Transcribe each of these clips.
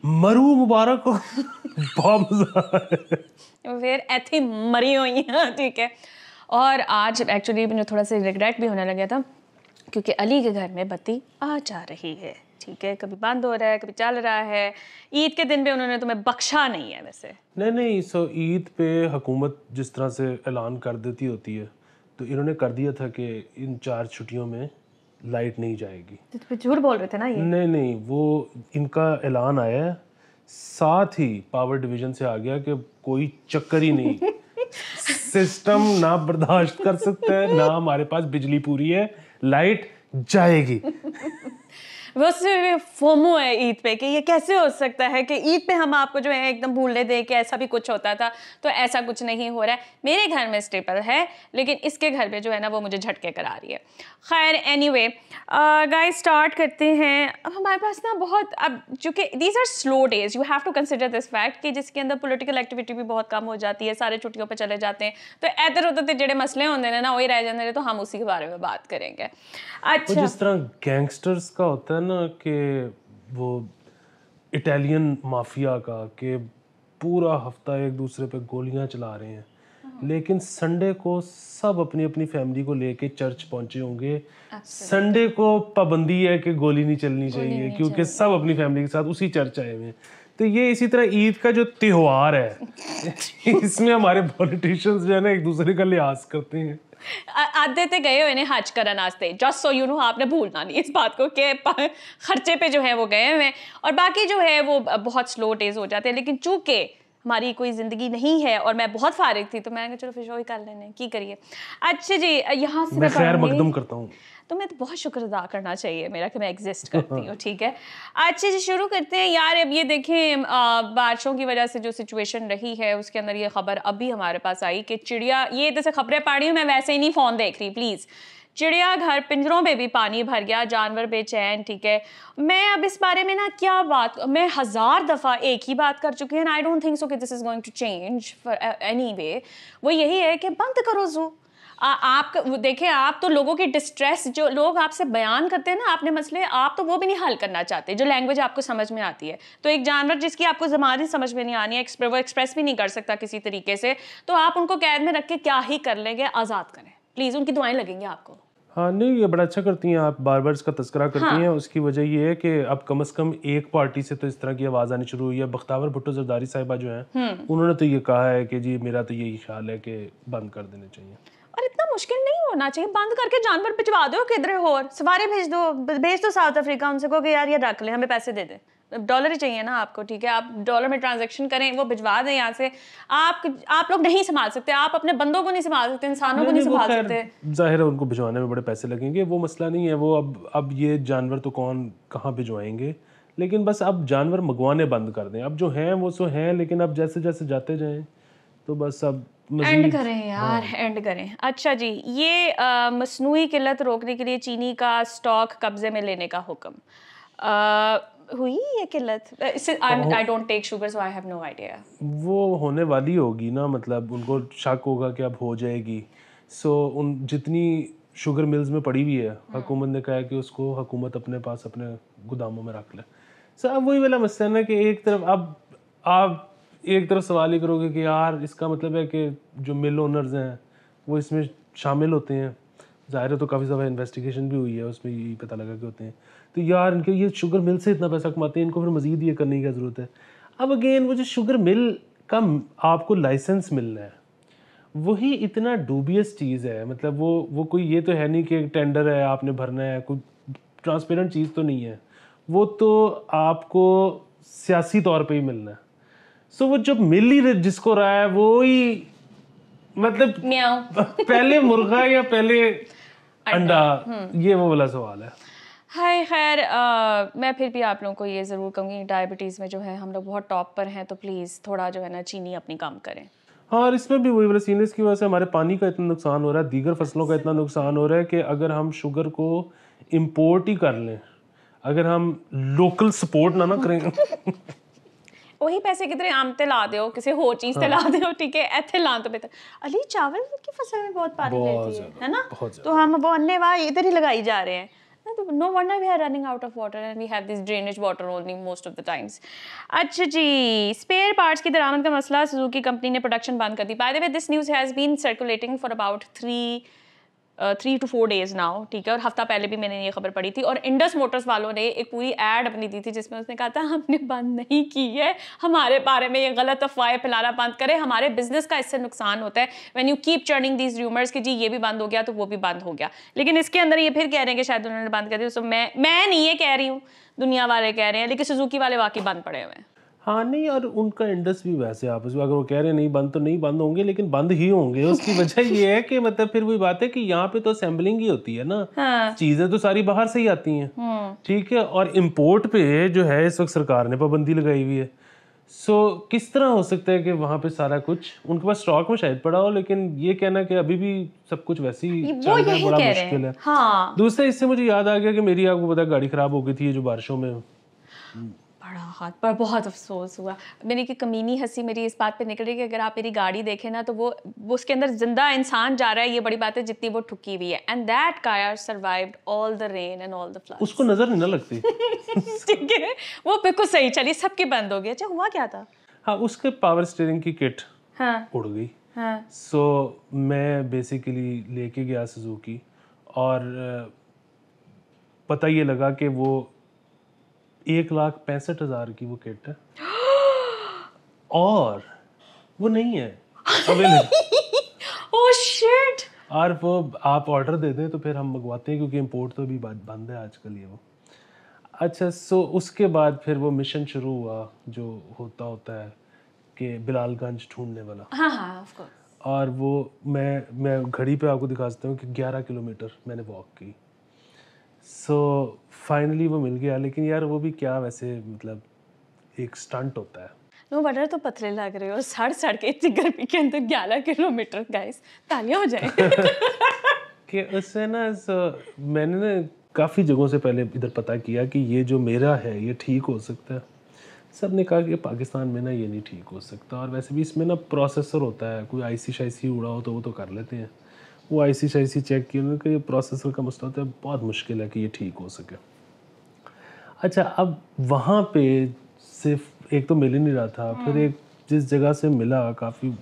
मरू मुबारक हो। बहुत मजा आ रहा है। फिर ऐथी मरी हुई हैं, ठीक है। और आज एक्चुअली मुझे थोड़ा सा रिग्रेट भी होने लगा था क्योंकि अली के घर में बत्ती आ जा रही है, ठीक है। कभी बंद हो रहा है, कभी चल रहा है। ईद के दिन भी उन्होंने तुम्हें बख्शा नहीं है वैसे। नहीं, सो ईद पे हुकूमत जिस तरह से ऐलान कर देती होती है, तो इन्होंने कर दिया था कि इन 4 छुट्टियों में लाइट नहीं जाएगी। तो झूठ बोल रहे थे ना ये। नहीं, वो इनका ऐलान आया है, साथ ही पावर डिवीजन से आ गया कि कोई चक्कर ही नहीं। सिस्टम ना बर्दाश्त कर सकता है, ना हमारे पास बिजली पूरी है, लाइट जाएगी। वैसे फोमो है ईद पे कि ये कैसे हो सकता है कि ईद पे हम आपको जो है एकदम भूलने दें कि ऐसा भी कुछ होता था। तो ऐसा कुछ नहीं हो रहा है। मेरे घर में स्टेपल है, लेकिन इसके घर पे जो है ना वो मुझे झटके करा रही है। खैर एनीवे गाइस, स्टार्ट करते हैं। अब हमारे पास ना बहुत, अब चूँकि these are slow days, you have to consider this fact कि जिसके अंदर पोलिटिकल एक्टिविटी भी बहुत कम हो जाती है, सारे छुट्टियों पर चले जाते हैं, तो इधर उधर जेडे मसले होंगे हैं ना वही रह जाते हैं, तो हम उसी के बारे में बात करेंगे। अच्छा, जिस तरह गैंगस्टर्स का होता है ना कि वो इटालियन माफिया का, कि पूरा हफ्ता एक दूसरे पे गोलियां चला रहे हैं, लेकिन संडे को सब अपनी अपनी फैमिली को लेके चर्च पहुंचे होंगे। संडे को पाबंदी है कि गोली नहीं चलनी चाहिए, क्योंकि सब अपनी फैमिली के साथ उसी चर्च आए हुए हैं। तो ये इसी तरह ईद का जो त्योहार है इसमें हमारे पॉलिटिशियंस जो है ना एक दूसरे का लिहाज करते हैं। आधे ते गए हुए ने हज करन आस्ते, जस्ट सो यू नो, आपने भूलना नहीं इस बात को कि खर्चे पे जो है वो गए हुए हैं, और बाकी जो है वो बहुत स्लो डेज हो जाते हैं। लेकिन चूंकि हमारी कोई ज़िंदगी नहीं है और मैं बहुत फारिग थी, तो मैंने कहा चलो फिर शो ही कर लेने की करिए। अच्छा जी, यहाँ से मैं खैर मकदम करता हूँ। तो मैं तो बहुत शुक्र अदा करना चाहिए मेरा कि मैं एग्जिस्ट करती हूँ, ठीक है। अच्छा जी, शुरू करते हैं यार। अब ये देखें, बारिशों की वजह से जो सिचुएशन रही है उसके अंदर ये खबर अभी हमारे पास आई कि चिड़िया, ये जैसे खबरें पढ़ रही हूँ मैं वैसे ही नहीं फ़ोन देख रही प्लीज़। चिड़िया घर पिंजरों में भी पानी भर गया, जानवर बेचैन, ठीक है। मैं अब इस बारे में ना क्या बात, मैं 1000 दफ़ा एक ही बात कर चुकी हूँ, आई डोंट थिंक सो कि this is going to change for anyway. वो यही है कि बंद करो ज़ू। आप देखिए, आप तो लोगों की डिस्ट्रेस, जो लोग आपसे बयान करते हैं ना अपने मसले, आप तो वो भी नहीं हल करना चाहते, जो लैंग्वेज आपको समझ में आती है। तो एक जानवर जिसकी आपको ज़बान ही समझ में नहीं आनी है, वो एक्सप्रेस भी नहीं कर सकता किसी तरीके से, तो आप उनको कैद में रख के क्या ही कर लेंगे। आज़ाद करें प्लीज़, उनकी दुआएं लगेंगी आपको। हाँ नहीं, ये बड़ा अच्छा करती हैं आप, बार बार इसका तस्करा करती हैं। उसकी वजह ये है कि अब कम से कम एक पार्टी से तो इस तरह की आवाज़ आनी शुरू हुई है। बख्तावर भुट्टो जरदारी साहिबा जो हैं, उन्होंने तो ये कहा है कि जी मेरा तो यही ख्याल है कि बंद कर देने चाहिए। और इतना मुश्किल नहीं होना चाहिए, बंद करके जानवर भिजवा दो किधर और, सवारी भेज दो साउथ अफ्रीका, उनसे कहो कि यार ये रख ले, हमें पैसे दे दे, डॉलर ही चाहिए ना आपको, ठीक है। आप डॉलर में ट्रांजैक्शन करें, वो भिजवा दें यहाँ से। आप लोग नहीं संभाल सकते, आप अपने बंदों को नहीं संभाल सकते, इंसानों को नहीं संभाल सकते। जाहिर है उनको भिजवाने में बड़े पैसे लगेंगे, वो मसला नहीं है। वो अब ये जानवर तो कौन कहाँ भिजवाएंगे, लेकिन बस अब जानवर मंगवाने बंद कर दें। अब जो हैं वो सो हैं, लेकिन अब जैसे जैसे जाते जाएं तो बस अब एंड करें यार, एंड करें। अच्छा जी, ये मसनूई किल्लत रोकने के लिए चीनी का स्टॉक कब्जे में लेने का हुक्म हुई ये किल्लत। I don't take sugar so I have no idea. वो होने वाली होगी ना, मतलब उनको शक होगा कि अब हो जाएगी। सो उन जितनी शुगर मिल्स में पड़ी हुई है, हुकूमत ने कहा है कि उसको हुकूमत अपने पास अपने गोदामों में रख ले। सो अब वही वाला मसला है ना कि एक तरफ अब आप एक तरफ सवाल ही करोगे कि यार इसका मतलब है कि जो मिल ओनर्स हैं वो इसमें शामिल होते हैं। ज़ाहिर है तो काफ़ी ज़्यादा इन्वेस्टिगेशन भी हुई है, उसमें यही पता लगा कि होते हैं। तो यार इनके ये शुगर मिल से इतना पैसा कमाते हैं, इनको फिर मज़ीद ये करने की क्या ज़रूरत है। अब अगेन वो जो शुगर मिल का आपको लाइसेंस मिलना है, वही इतना डूबियस चीज़ है। मतलब वो कोई ये तो है नहीं कि टेंडर है आपने भरना है, कोई ट्रांसपेरेंट चीज़ तो नहीं है। वो तो आपको सियासी तौर पे ही मिलना है। सो वो जब मिल ही जिसको रहा है वो ही, मतलब पहले मुर्गा या पहले अंडा, ये वो वाला सवाल है। हाय खैर, मैं फिर भी आप लोगों को ये ज़रूर कहूँगी, डायबिटीज़ में जो है हम लोग बहुत टॉप पर हैं, तो प्लीज़ थोड़ा जो है ना चीनी अपनी कम करें। हाँ, और इसमें भी वही वाला सीन है, इसकी वजह से हमारे पानी का इतना नुकसान हो रहा है, दीगर फसलों का इतना नुकसान हो रहा है कि अगर हम शुगर को इम्पोर्ट ही कर लें, अगर हम लोकल सपोर्ट ना करें वही पैसे कितने आम ते ला दो, किसी होर चीज़ ते ला दो, ठीक है, ऐथे ला तो बेहतर। अली चावल की फसल में बहुत पानी लेती है ना, तो हम वो अन्य वाह इधर ही लगाई जा रहे हैं। No wonder we are running out of water and we have this drainage water only most of the times. अच्छा जी, spare parts की दरामद का मसला, सुजुकी कंपनी ने प्रोडक्शन बंद कर दी. By the way, this news has been circulating for about 3 to 4 days now, ठीक है. और हफ्ता पहले भी मैंने ये खबर पढ़ी थी. और इंडस मोटर्स वालों ने एक पूरी ऐड अपनी दी थी जिसमें उसने कहा था हमने बंद नहीं की है, हमारे बारे में ये गलत अफवाहें फैलाना बंद करें, हमारे बिजनेस का इससे नुकसान होता है. When you keep churning these rumours कि जी ये भी बंद हो गया तो वो भी बंद हो गया. लेकिन इसके अंदर ये फिर कह रहे हैं कि शायद उन्होंने बंद कर दिया. सो मैं नहीं ये कह रही हूँ, दुनिया वाले कह रहे हैं, लेकिन सुजुकी वाले वाकई बंद पड़े हुए हैं. हाँ नहीं, और उनका इंडस भी वैसे आपस में, अगर वो कह रहे हैं नहीं बंद तो नहीं बंद होंगे, लेकिन बंद ही होंगे. उसकी वजह ये है कि मतलब फिर वही बात है कि यहाँ पे तो असेंबलिंग ही होती है ना. हाँ. चीजें तो सारी बाहर से ही आती हैं, ठीक है. और इम्पोर्ट पे जो है इस वक्त सरकार ने पाबंदी लगाई हुई है. सो किस तरह हो सकता है कि वहाँ पे सारा कुछ उनके पास स्टॉक में शायद पड़ा हो, लेकिन ये कहना कि अभी भी सब कुछ वैसे ही चल रहा है, बड़ा मुश्किल है. हाँ. दूसरा, इससे मुझे याद आ गया कि मेरी, आपको पता, गाड़ी खराब हो गई थी ये जो बारिशों में. बड़ा हाथ पर बहुत अफसोस हुआ. मेरी की कमीनी हंसी मेरी इस बात पे निकल रही है कि अगर आप मेरी गाड़ी देखें ना तो वो उसके अंदर जिंदा इंसान जा रहा है, ये बड़ी बात है, जितनी वो ठुकी हुई है. And that car survived all the rain and all the floods. उसको नजर नहीं ना लगती. ठीक है, वो बिल्कुल सही चली, सबके बंद हो गया. अच्छा, हुआ क्या था? हाँ, उसके पावर स्टीयरिंग की किट हाँ. उड़ गई. हाँ. सो मैं बेसिकली लेके गया सुजुकी, और पता ये लगा कि वो 1,65,000 की वो किट है और वो नहीं है अवेलेबल. Oh shit. और वो आप ऑर्डर दे दें तो फिर हम मंगवाते हैं, क्योंकि इंपोर्ट तो भी बंद है आजकल ये वो. अच्छा, सो उसके बाद फिर वो मिशन शुरू हुआ जो होता है कि बिलालगंज ढूंढने वाला. हाँ हाँ, ऑफ कोर्स. और वो मैं घड़ी पे आपको दिखा सकता हूँ कि 11 किलोमीटर मैंने वॉक की. सो फाइनली वो मिल गया. लेकिन यार वो भी क्या, वैसे मतलब एक स्टंट होता है. नो बटर तो पतले लग रहे हो, सड़ के इतनी गर्मी के अंदर 11 किलोमीटर. गाइस तालियां हो जाए. कि उससे ना मैंने ना काफ़ी जगहों से पहले इधर पता किया कि ये जो मेरा है ये ठीक हो सकता है. सब ने कहा कि पाकिस्तान में ना ये नहीं ठीक हो सकता. और वैसे भी इसमें ना प्रोसेसर होता है, कोई आईसी शाईसी उड़ा हो तो वो तो कर लेते हैं. वो आईसी शाईसी चेक किया उन्होंने कि ये प्रोसेसर का मसला होता है, बहुत मुश्किल है कि ये ठीक हो सके. अच्छा, अब वहाँ पे सिर्फ एक तो मिल ही नहीं रहा था. फिर एक जिस जगह से मिला काफ़ी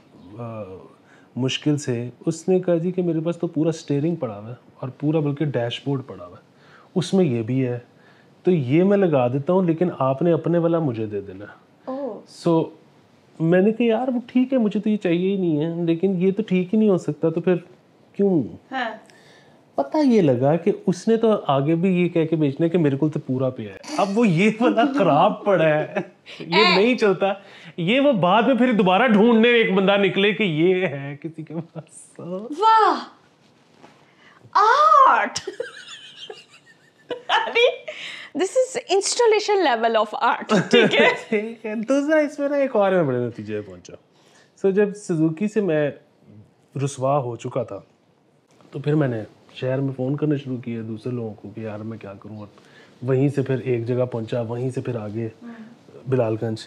मुश्किल से, उसने कहा जी कि मेरे पास तो पूरा स्टीयरिंग पड़ा हुआ है और पूरा बल्कि डैशबोर्ड पड़ा हुआ है, उसमें ये भी है, तो ये मैं लगा देता हूँ, लेकिन आपने अपने वाला मुझे दे देना. सो मैंने कहा यार वो ठीक है, मुझे तो ये चाहिए ही नहीं है, लेकिन ये तो ठीक ही नहीं हो सकता, तो फिर क्यों. हाँ. पता ये लगा कि उसने तो आगे भी ये कह के बेचना है कि मेरे को तो पूरा पे है. अब वो ये वाला खराब पड़ा है, ये नहीं चलता. ये वो बाद में फिर दोबारा ढूंढने एक बंदा निकले कि ये है किसी के पास. वाह, art. This is installation level of art. ठीक है. ठीक है. दूसरा, इसमें ना एक और मैं बड़े नतीजे पे पहुंचा. सो जब सुजुकी से मैं रुसवा हो चुका था तो फिर मैंने शहर में फ़ोन करने शुरू किए दूसरे लोगों को कि यार मैं क्या करूँ. और वहीं से फिर एक जगह पहुंचा, वहीं से फिर आगे बिलालगंज.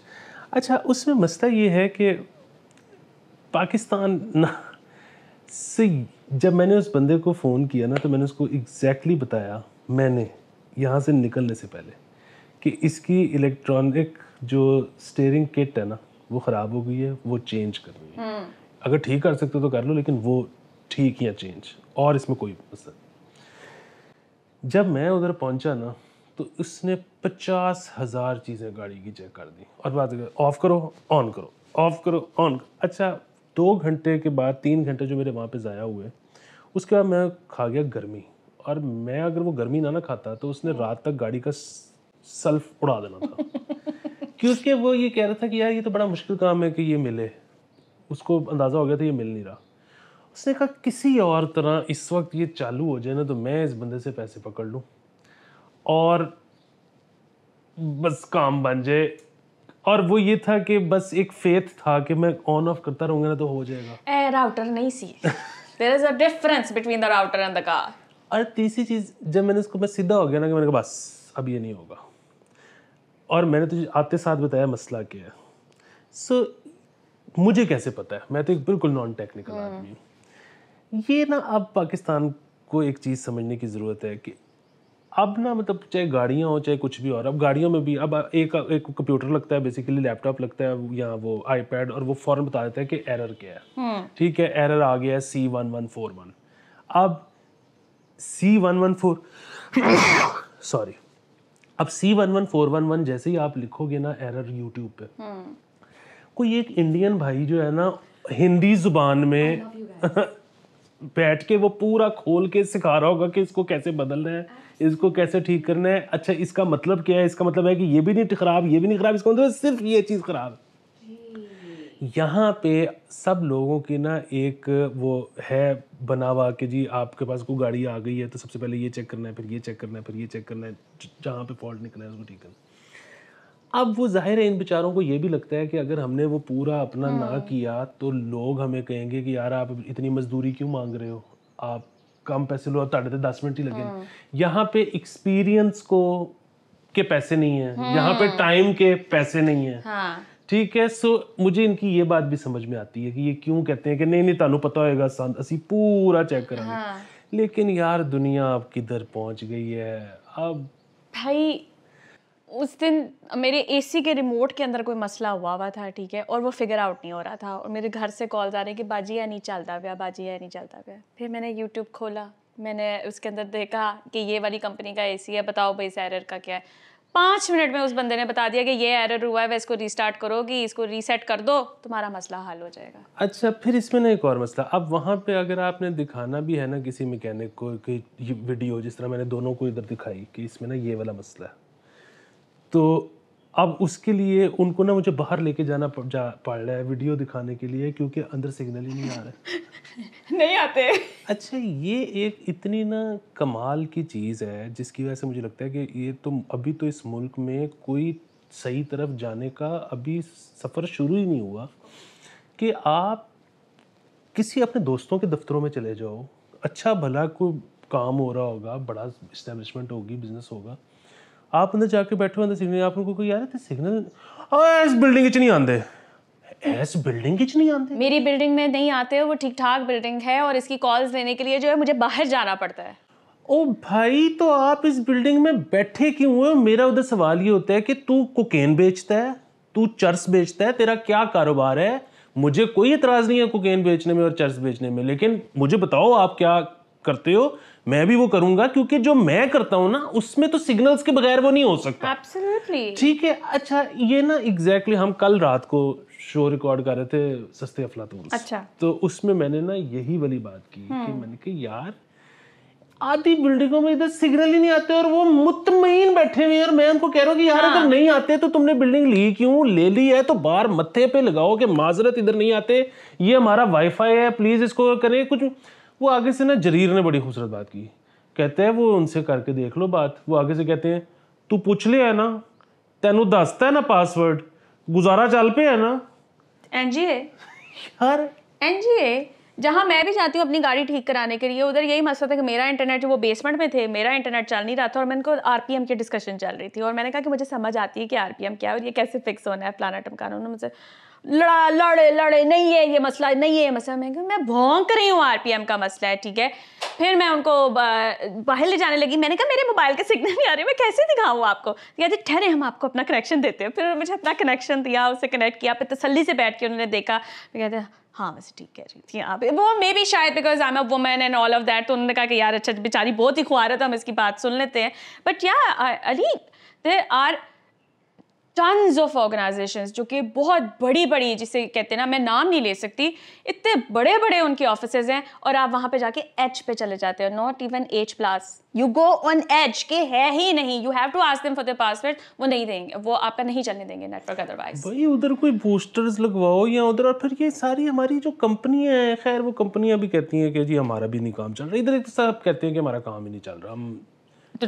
अच्छा, उसमें मसला ये है कि पाकिस्तान ना से जब मैंने उस बंदे को फ़ोन किया ना तो मैंने उसको एग्जैक्टली बताया, मैंने यहाँ से निकलने से पहले, कि इसकी इलेक्ट्रॉनिक जो स्टीयरिंग किट है ना वो ख़राब हो गई है, वो चेंज करनी है. अगर ठीक कर सकते हो तो कर लो, लेकिन वो ठीक या चेंज, और इसमें कोई मसला. जब मैं उधर पहुंचा ना तो उसने 50,000 चीज़ें गाड़ी की चेक कर दी और बात कर, ऑफ करो ऑन करो, ऑफ करो ऑन. अच्छा, 2 घंटे के बाद 3 घंटे जो मेरे वहाँ पे ज़ाया हुए, उसके बाद मैं खा गया गर्मी. और मैं अगर वो गर्मी ना खाता तो उसने रात तक गाड़ी का सल्फ उड़ा देना था. क्योंकि वो ये कह रहा था कि यार ये तो बड़ा मुश्किल काम है कि ये मिले. उसको अंदाज़ा हो गया था ये मिल नहीं रहा. उसने कहा किसी और तरह इस वक्त ये चालू हो जाए ना तो मैं इस बंदे से पैसे पकड़ लूँ और बस काम बन जाए. और वो ये था कि बस एक फेथ था कि मैं ऑन ऑफ करता रहूँगा ना तो हो जाएगा. राउटर नहीं सी. There is a difference between the router and the car. और तीसरी चीज़, जब मैंने उसको, मैं सीधा हो गया ना कि मैंने कहा बस अब ये नहीं होगा. और मैंने तुझे आते साथ बताया मसला क्या है. सो मुझे कैसे पता है, मैं तो एक बिल्कुल नॉन टेक्निकल आदमी हूँ. ये ना अब पाकिस्तान को एक चीज़ समझने की ज़रूरत है कि अब ना मतलब चाहे गाड़ियाँ हो चाहे कुछ भी और, अब गाड़ियों में भी अब एक एक कंप्यूटर लगता है, बेसिकली लैपटॉप लगता है या वो आईपैड, और वो फ़ौरन बता देता है कि एरर क्या है। ठीक है, एरर आ गया है C1141। अब C114 सॉरी, अब C11411 जैसे ही आप लिखोगे ना एरर यूट्यूब पे, कोई एक इंडियन भाई जो है ना हिंदी जुबान में बैठ के वो पूरा खोल के सिखा रहा होगा कि इसको कैसे बदलना है, इसको कैसे ठीक करना है, अच्छा इसका मतलब क्या है, इसका मतलब है कि ये भी नहीं खराब, ये भी नहीं खराब, इसका मतलब सिर्फ ये चीज़ खराब। यहाँ पे सब लोगों की ना एक वो है बना हुआ कि जी आपके पास कोई गाड़ी आ गई है तो सबसे पहले ये चेक करना है, फिर ये चेक करना है, फिर ये चेक करना है, जहाँ पे फॉल्ट निकला है उसको ठीक करना है। अब वो जाहिर है इन बेचारों को ये भी लगता है कि अगर हमने वो पूरा अपना ना किया तो लोग हमें कहेंगे कि यार आप इतनी मजदूरी क्यों मांग रहे हो, आप कम पैसे लो, ताड़े 10 मिनट ही लगे। यहाँ पे एक्सपीरियंस को के पैसे नहीं है, यहाँ पे टाइम के पैसे नहीं है। हाँ। ठीक है, सो मुझे इनकी ये बात भी समझ में आती है कि ये क्यों कहते हैं कि नहीं नहीं तानू पता होएगा असी पूरा चेक करांगे। लेकिन यार दुनिया अब किधर पहुंच गई है। अब भाई उस दिन मेरे एसी के रिमोट के अंदर कोई मसला हुआ था, ठीक है, और वो फिगर आउट नहीं हो रहा था, और मेरे घर से कॉल आ रही कि बाजी या नहीं चलता पाया, बाजी या नहीं चलता पाया। फिर मैंने यूट्यूब खोला, मैंने उसके अंदर देखा कि ये वाली कंपनी का एसी है, बताओ भाई इस एरर का क्या है। 5 मिनट में उस बंदे ने बता दिया कि ये एरर हुआ है, इसको रीस्टार्ट करोगी, इसको रीसेट कर दो, तुम्हारा मसला हल हो जाएगा। अच्छा, फिर इसमें ना एक और मसला, अब वहाँ पे अगर आपने दिखाना भी है ना किसी मैकेनिक को कि ये वीडियो जिस तरह मैंने दोनों को इधर दिखाई कि इसमें ना ये वाला मसला है, तो अब उसके लिए उनको ना मुझे बाहर लेके जाना पड़ रहा है वीडियो दिखाने के लिए, क्योंकि अंदर सिग्नल ही नहीं आ रहा। नहीं आते। अच्छा, ये एक इतनी ना कमाल की चीज़ है जिसकी वजह से मुझे लगता है कि ये तो अभी तो इस मुल्क में कोई सही तरफ जाने का अभी सफ़र शुरू ही नहीं हुआ कि आप किसी अपने दोस्तों के दफ्तरों में चले जाओ, अच्छा भला कोई काम हो रहा होगा, बड़ा इस्टेब्लिशमेंट होगी, बिजनेस होगा, आप अंदर जाके बैठो, अंदर सिग्नल, आप उनको कोई यार सिग्नल इस बिल्डिंग च नहीं आते, इस बिल्डिंग च नहीं आते, मेरी बिल्डिंग में नहीं आते, वो ठीक ठाक बिल्डिंग है और इसकी कॉल्स लेने के लिए जो है मुझे बाहर जाना पड़ता है। ओ भाई, तो आप इस बिल्डिंग में बैठे क्यों हो? मेरा उधर सवाल ये होता है कि तू कोकेन बेचता है, तू चर्स बेचता है, तेरा क्या कारोबार है? मुझे कोई एतराज़ नहीं है कोकेन बेचने में और चर्स बेचने में, लेकिन मुझे बताओ आप क्या करते हो, मैं भी वो करूंगा, क्योंकि जो मैं करता हूं ना उसमें तो सिग्नल्स के बगैर वो नहीं हो सकता। एब्सोल्युटली। ठीक है। अच्छा, ये ना एग्जैक्टली हम कल रात को शो रिकॉर्ड कर रहे थे सस्ते अफलातून। अच्छा। तो उसमें मैंने ना यही वाली बात की कि मैंने कहा यार आधी बिल्डिंगों में इधर सिग्नल ही नहीं आते और वो मुतमईन बैठे हुए हैं, और मैं उनको कह रहा हूँ कि यार अगर नहीं आते तो तुमने बिल्डिंग ली क्यों? ले ली है तो बाहर मत्थे पे लगाओ कि माजरत इधर नहीं आते, ये हमारा वाईफाई है, प्लीज इसको करें कुछ। वो आगे से ना जरीर ने बड़ी खूबसूरत बात की, कहते हैं वो उनसे करके देख लो बात। वो आगे से कहते हैं तू पूछ ले है ना, तेनू दसता है ना पासवर्ड, गुजारा चल पे है ना। एनजीए यार एनजीए जहाँ मैं भी जाती हूँ अपनी गाड़ी ठीक कराने के लिए, उधर यही मसला था कि मेरा इंटरनेट, वो बेसमेंट में थे, मेरा इंटरनेट चल नहीं रहा था, और मैंने को आरपीएम की डिस्कशन चल रही थी, और मैंने कहा कि मुझे समझ आती है कि आरपीएम क्या है और ये कैसे फिक्स होना है, फलाना टमकाना। उन्होंने मुझसे लड़े नहीं है ये मसला, नहीं है ये मसला। मैं भौंक रही हूँ, आरपीएम का मसला है, ठीक है। फिर मैं उनको बाहर ले जाने लगी, मैंने कहा मेरे मोबाइल के सिग्नल नहीं आ रहे, मैं कैसे दिखाऊँ आपको? कहते ठहरे हम आपको अपना कनेक्शन देते हैं। फिर मुझे अपना कनेक्शन दिया, उससे कनेक्ट किया, फिर तसल्ली से बैठ के उन्होंने देखा, कहते हाँ वैसे ठीक कह रही थी आप, वो मे बी शायद because I am a woman and all of that, तो उन्होंने कहा कि यार अच्छा बेचारी बहुत ही ख्वार है तो हम इसकी बात सुन लेते हैं। बट या Ali, there are tons of organisations जो कि बहुत बड़ी बड़ी, जिसे कहते हैं ना, मैं नाम नहीं ले सकती, इतने बड़े बड़े उनके ऑफिसेज हैं, और आप वहाँ पे जाके एच पे चले जाते हो, not even H+, you go on H के है ही नहीं, you have to ask them for the password, वो नहीं देंगे, वो आपका नहीं चलने देंगे नेटवर्क अदरवाइज। भाई उधर कोई बूस्टर्स लगवाओ या उधर, और फिर ये सारी हमारी जो कंपनियां हैं, खैर वो कंपनियां भी कहती हैं कि जी हमारा भी नहीं काम चल रहा, इधर एक तो सब कहते हैं कि हमारा काम ही नहीं चल रहा, हम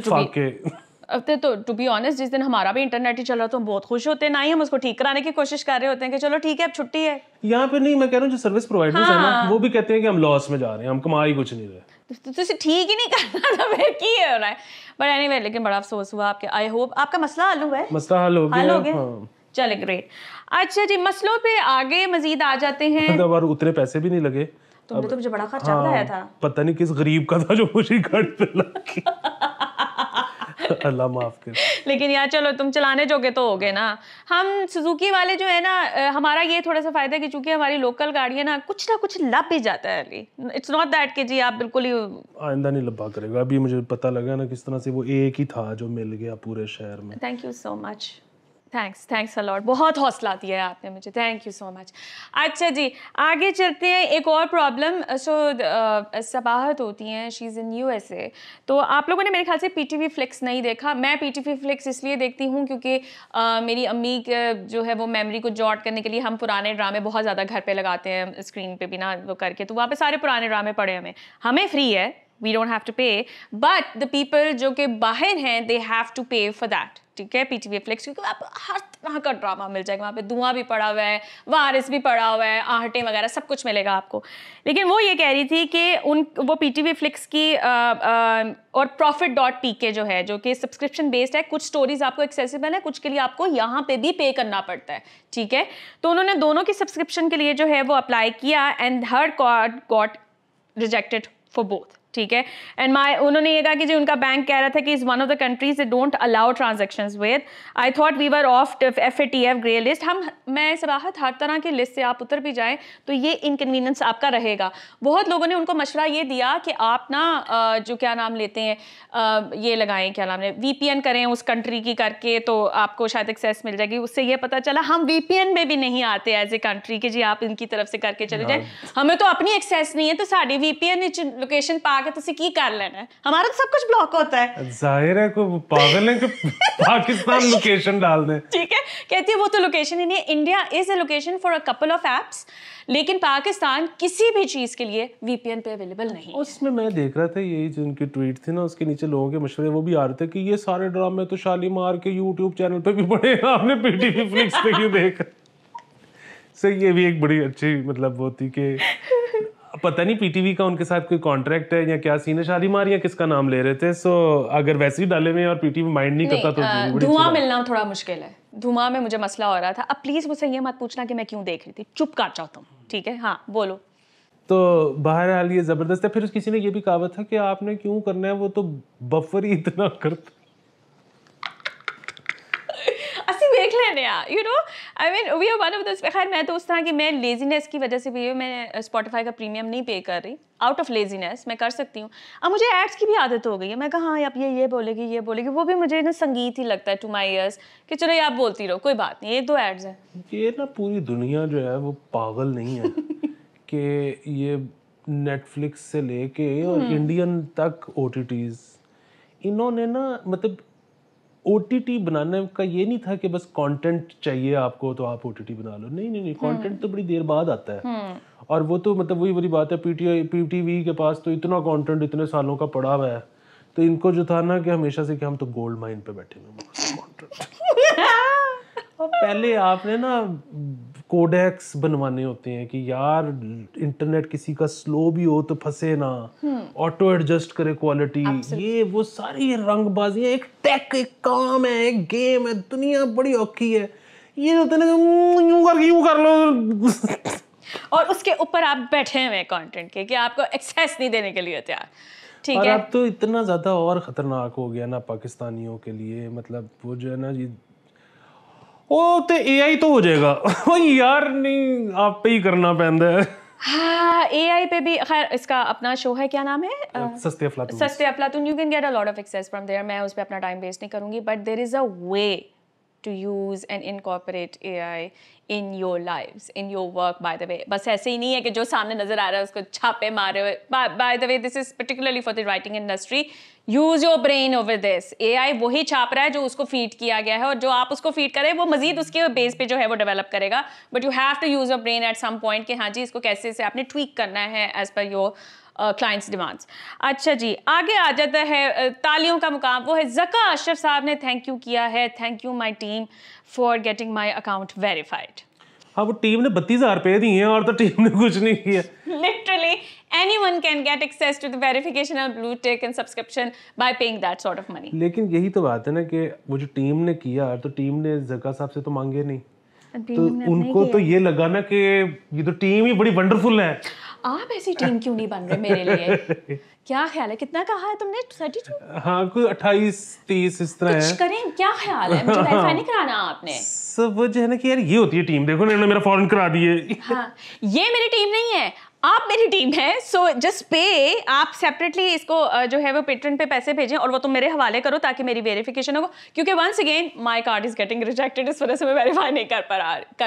फाके। अब तो टू बी ऑनेस्ट, जिस दिन हमारा भी इंटरनेट ही चल रहा तो हम बहुत खुश होते हैं, ना ही हम उसको ठीक कराने की कोशिश कर रहे होते हैं कि चलो ठीक है अब छुट्टी है। यहाँ पे नहीं, मैं कह रहा हूँ जो सर्विस प्रोवाइडर्स है ना, वो भी कहते हैं कि हम लॉस में जा रहे हैं, हम कमा ही कुछ नहीं रहे। तो तुझे ठीक ही नहीं करना था, फिर की हो रहा है। बट एनीवे, लेकिन बड़ा अफसोस हुआ आपके, आई होप आपका मसला हल हुआ है। मसला हल हो गया। हाँ। चले ग्रेट। अच्छा जी, मसलों पे आगे मजीद आ जाते हैं। मतलब और उतने पैसे भी नहीं लगे, तुमने तो मुझे बड़ा खर्चा बताया था। पता नहीं किस गरीब का था जो मुझे गाड़ी पे लग गया। अल्लाह माफ करे। लेकिन यार चलो तुम चलाने जोगे तो हो गए ना। हम सुजुकी वाले जो है ना, हमारा ये थोड़ा सा फायदा है कि चूंकि हमारी लोकल गाड़ियां ना कुछ लप ही जाता है अली। इट्स नॉट दैट कि जी आप बिल्कुल ही आइंदा नहीं लब्बा करेगा। अभी मुझे पता लगा ना किस तरह से वो एक ही था जो मिल गया पूरे शहर में। Thank you so much, thanks a lot, बहुत हौसला दिया है आपने मुझे, थैंक यू सो मच। अच्छा जी आगे चलते हैं। एक और प्रॉब्लम, सबाहत होती हैं, शी इज़ इन USA। तो आप लोगों ने मेरे ख्याल से PTV फ्लिक्स नहीं देखा। मैं PTV फ्लिक्स इसलिए देखती हूँ क्योंकि मेरी अम्मी जो है वो मेमोरी को जॉट करने के लिए हम पुराने ड्रामे बहुत ज़्यादा घर पे लगाते हैं, स्क्रीन पे भी ना वो करके, तो वहाँ पे सारे पुराने ड्रामे पड़े हमें फ्री है, वी डोंट हैव टू पे, बट द पीपल जो कि बाहर हैं दे हैव टू पे फॉर दैट। ठीक है, PTV फ्लिक्स, क्योंकि आपको हर तरह का ड्रामा मिल जाएगा वहाँ पे। धुआं भी पड़ा हुआ है, वारिस भी पड़ा हुआ है, आहटें वगैरह सब कुछ मिलेगा आपको। लेकिन वो ये कह रही थी कि वो PTV फ्लिक्स की और profit.pk जो है, जो कि सब्सक्रिप्शन बेस्ड है, कुछ स्टोरीज आपको एक्सेसिबल है, कुछ के लिए आपको यहाँ पे भी पे करना पड़ता है। ठीक है, तो उन्होंने दोनों की सब्सक्रिप्शन के लिए जो है वो अप्लाई किया and her got rejected for both. ठीक है, एंड उन्होंने ये कहा कि जो उनका बैंक कह रहा था कि is one of the countries they don't allow transactions with. I thought we were off FATF grey list. मैं सबाहत हर तरह की लिस्ट से आप उतर भी जाएं तो ये इनकन्वीनियंस आपका रहेगा। बहुत लोगों ने उनको मशवरा ये दिया कि आप ना जो क्या नाम लेते हैं, ये लगाएं, क्या नाम है, VPN करें उस कंट्री की करके, तो आपको शायद एक्सेस मिल जाएगी। उससे ये पता चला हम VPN में भी नहीं आते एज ए कंट्री कि जी आप इनकी तरफ से करके चले जाए, हमें तो अपनी एक्सेस नहीं है, तो साड़ी VPN लोकेशन पा के तुसी की कर लेना है, हमारा तो सब कुछ ब्लॉक होता है। जाहिर है कोई पागल है कि पाकिस्तान लोकेशन डाल दे। ठीक है, कहती है वो तो लोकेशन ही नहीं है। India is a location for a couple of apps, लेकिन पाकिस्तान किसी भी चीज के लिए VPN पे अवेलेबल नहीं है। उसमें मैं देख रहा था यही जो उनकी ट्वीट थी ना, उसके नीचे लोगों के मशवरे वो भी आ रहे थे कि ये सारे ड्रामे तो शालीमार के YouTube चैनल पे भी पड़े, आपने PTV फ्लिक्स पे क्यों देखा? सो ये भी एक बड़ी अच्छी मतलब वो थी कि पता नहीं PTV का उनके साथ कोई कॉन्ट्रैक्ट है या क्या सीन है, शालीमार या किसका नाम ले रहे थे। सो अगर वैसे ही डाले हुए और PTV माइंड नहीं करता तो धुआं मिलना थोड़ा मुश्किल है। धुआं में मुझे मसला हो रहा था। अब प्लीज मुझसे ये मत पूछना कि मैं क्यों देख रही थी, चुप कर जाओ तुम। ठीक है, हाँ बोलो। तो बहरहाल ये जबरदस्त है। फिर किसी ने ये भी कहा था कि आपने क्यों करना है, वो तो बफर ही इतना करता। ਅਸੀਂ ਵੇਖ ਲੈਨੇ ਆ, you know, I mean we are one of the. खैर मैं तो उस तरह की, मैं लेजीनेस की वजह से भी मैं स्पॉटिफाई का प्रीमियम नहीं पे कर रही, आउट ऑफ लेजीनेस मैं कर सकती हूँ। अब मुझे एड्स की भी आदत हो गई है, मैं कहा हाँ अब ये बोलेगी, वो भी मुझे ना संगीत ही लगता है टू माई ईयर्स कि चलो ये आप बोलती रहो, कोई बात नहीं, 1-2 एड्स हैं। ये ना पूरी दुनिया जो है वो पागल नहीं है कि ये नेटफ्लिक्स से लेके और इंडियन तक OTTs, इन्होंने ना मतलब OTT बनाने का ये नहीं था कि बस कंटेंट चाहिए आपको तो आप OTT बना लो। नहीं, कंटेंट तो बड़ी देर बाद आता है। और वो तो मतलब वही बड़ी बात है, PTV के पास तो इतना कंटेंट इतने सालों का पड़ा हुआ है, तो इनको जो था ना कि हमेशा से कि हम तो गोल्ड माइन पे बैठे हुए। और पहले आपने ना कोडेक्स बनवाने होते हैं कि यार इंटरनेट किसी का स्लो भी हो तो फंसे ना, ऑटो एडजस्ट करे क्वालिटी, ये वो सारी रंगबाजी, एक टेक, एक काम है, एक गेम है, दुनिया बड़ी औखी है। ये होता है ना यूं कर लो और उसके ऊपर आप बैठे हुए कंटेंट के कि आपको एक्सेस नहीं देने के लिए तैयार। ठीक और है, अब तो इतना ज़्यादा और ख़तरनाक हो गया ना पाकिस्तानियों के लिए, मतलब वो जो है ना जी, वो तो AI तो हो जाएगा यार, नहीं आप पे ही करना पैंदा है। हाँ AI पे भी, खैर इसका अपना शो है, क्या नाम है, सस्ते अफलातून। सस्ते अफलातून। You can get a lot of access from there. मैं उस पर अपना टाइम वेस्ट नहीं करूंगी, but there is a way to use and incorporate AI in your lives, in your work, by the way. बस ऐसे ही नहीं है कि जो सामने नजर आ रहा है उसको छापे मारे हुए। By the way, this is particularly for the writing industry. Use your brain over this. AI वही छाप रहा है जो उसको फीड किया गया है, और जो आप उसको फीड करें वो मजीद उसके बेस पे जो है वो डेवलप करेगा। But you have to use your brain at some point कि हाँ जी इसको कैसे से आपने ट्वीक करना है as per your clients demands. अच्छा जी आगे आ जाता है तालियों का मुकाम, वो है ज़का अशरफ साहब ने थैंक यू किया है। Thank you my team for getting my account verified. हाँ वो टीम ने 32,000 रुपए दिए हैं और तो टीम ने कुछ नहीं किया। Literally anyone can get access to the verification of blue tick and subscription by paying that sort of money. लेकिन यही तो बात है ना कि वो जो टीम ने किया, तो टीम ने ज़का साहब से तो मांगे नहीं, तो उनको तो ये लगा ना कि ये तो टीम ही बड़ी वंडरफुल है। आप ऐसी टीम क्यों नहीं बन रहे मेरे लिए? क्या ख्याल है, कितना कहा है तुमने? 32? हाँ कोई 28-30 इस तरह कुछ है। करें, क्या ख्याल है? मुझे वेरीफाई नहीं कराना आपने। सब वो जो है ना कि यार ये होती है टीम, देखो ना इन्होंने मेरा फॉरन करा दिए। हाँ, ये मेरी टीम नहीं है, आप मेरी टीम है। सो जस्ट पे, आप सेपरेटली इसको जो है वो पेट्रन पे पैसे भेजें और वो तुम मेरे हवाले करो ताकि मेरी वेरिफिकेशन हो, क्योंकि once again my card is getting rejected, इस वजह से मैं वेरीफाई नहीं कर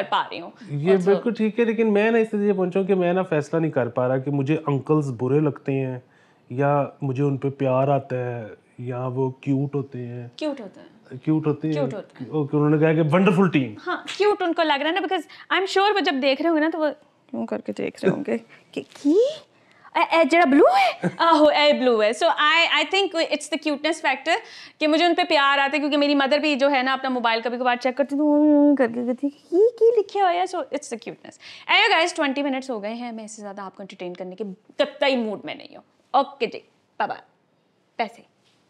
पा रही हूँ। ये बिल्कुल ठीक है, लेकिन मैं ना इस तरह पहुंचा कि मैं ना फैसला नहीं कर पा रहा कि मुझे अंकल्स बुरे लगते हैं या मुझे उन पे प्यार आता है या वो क्यूट होते हैं। क्यूट होता है, क्यूट होते हैं। क्यूट होता है। ओके, उन्होंने कहा कि वंडरफुल टीम। हाँ, क्यूट उनको लग रहा है ना, बिकॉज आई एम श्योर वो जब देख रहे होंगे ना तो वो क्यों करके देख रहे होंगे कि जरा ब्लू है, आहो ए ब्लू है। So I think it's the cuteness factor कि मुझे उन पे प्यार आता है, क्योंकि मेरी मदर भी जो है ना अपना मोबाइल कभी कभार चेक करती तो करके कहती है ये लिखे हुआ है। So it's the cuteness. Anyway guys, 20 minutes हो गए हैं, मैं इससे ज़्यादा आपको एंटरटेन करने के कतई मूड में नहीं हूँ। ओके जी, बाय बाय। पैसे